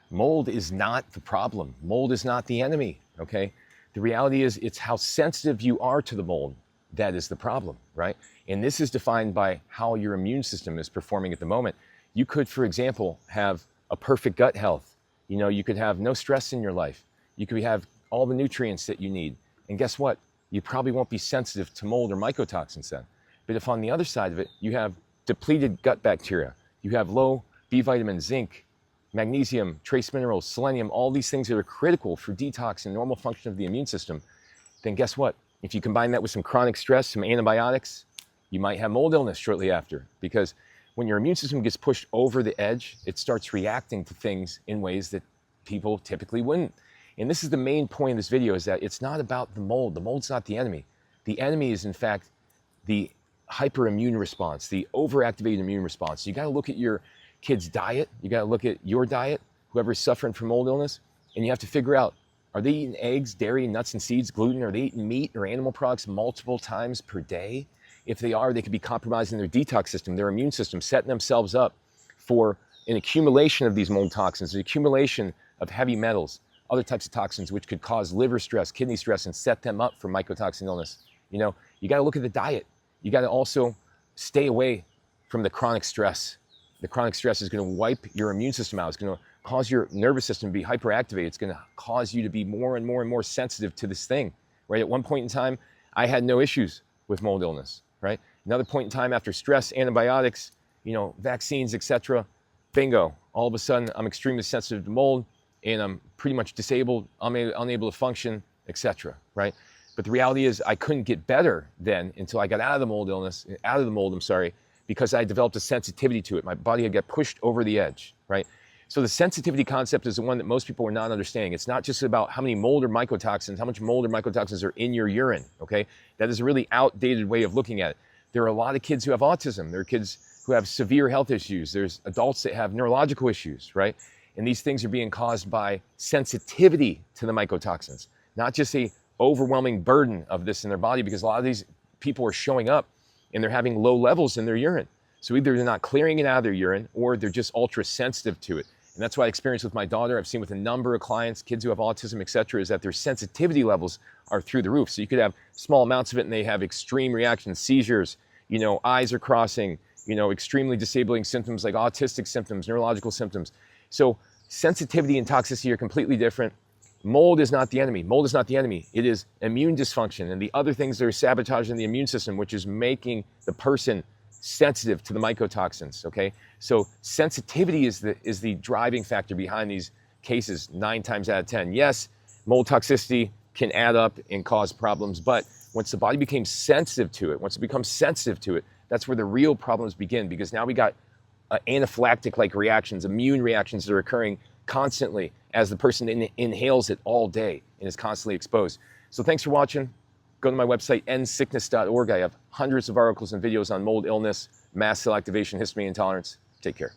Mold is not the problem. Mold is not the enemy, okay? The reality is it's how sensitive you are to the mold that is the problem, right? And this is defined by how your immune system is performing at the moment. You could, for example, have a perfect gut health. You know, you could have no stress in your life. You could have all the nutrients that you need. And guess what? You probably won't be sensitive to mold or mycotoxins then. But if on the other side of it, you have depleted gut bacteria, you have low B vitamin, zinc, magnesium, trace minerals, selenium, all these things that are critical for detox and normal function of the immune system, then guess what? If you combine that with some chronic stress, some antibiotics, you might have mold illness shortly after. Because when your immune system gets pushed over the edge, it starts reacting to things in ways that people typically wouldn't. And this is the main point of this video, is that it's not about the mold. The mold's not the enemy. The enemy is, in fact, the hyperimmune response, the overactivated immune response. You got to look at your kid's diet. You got to look at your diet, whoever's suffering from mold illness, and you have to figure out, are they eating eggs, dairy, nuts and seeds, gluten? Are they eating meat or animal products multiple times per day? If they are, they could be compromising their detox system, their immune system, setting themselves up for an accumulation of these mold toxins, an accumulation of heavy metals, other types of toxins, which could cause liver stress, kidney stress, and set them up for mycotoxin illness. You know, you got to look at the diet. You got to also stay away from the chronic stress. The chronic stress is going to wipe your immune system out. It's going to cause your nervous system to be hyperactivated. It's going to cause you to be more and more and more sensitive to this thing, right? At one point in time, I had no issues with mold illness, right? Another point in time, after stress, antibiotics, you know, vaccines, etc., bingo. All of a sudden, I'm extremely sensitive to mold, and I'm pretty much disabled, unable to function, etc., right? But the reality is I couldn't get better then until I got out of the mold, because I developed a sensitivity to it. My body had got pushed over the edge, right? So the sensitivity concept is the one that most people are not understanding. It's not just about how many mold or mycotoxins, how much mold or mycotoxins are in your urine, okay? That is a really outdated way of looking at it. There are a lot of kids who have autism. There are kids who have severe health issues. There's adults that have neurological issues, right? And these things are being caused by sensitivity to the mycotoxins, not just a overwhelming burden of this in their body, because a lot of these people are showing up and they're having low levels in their urine. So either they're not clearing it out of their urine, or they're just ultra sensitive to it. And that's what I experienced with my daughter. I've seen with a number of clients, kids who have autism, etc., is that their sensitivity levels are through the roof. So you could have small amounts of it and they have extreme reactions, seizures, you know, eyes are crossing, you know, extremely disabling symptoms like autistic symptoms, neurological symptoms. So sensitivity and toxicity are completely different. Mold is not the enemy. Mold is not the enemy. It is immune dysfunction and the other things that are sabotaging the immune system, which is making the person sensitive to the mycotoxins, okay? So sensitivity is the driving factor behind these cases 9 times out of 10. Yes, mold toxicity can add up and cause problems, but once the body becomes sensitive to it, that's where the real problems begin, because now we got anaphylactic-like reactions, immune reactions that are occurring constantly as the person inhales it all day and is constantly exposed. So thanks for watching. Go to my website, EndSickness.org. I have hundreds of articles and videos on mold illness, mast cell activation, histamine intolerance. Take care.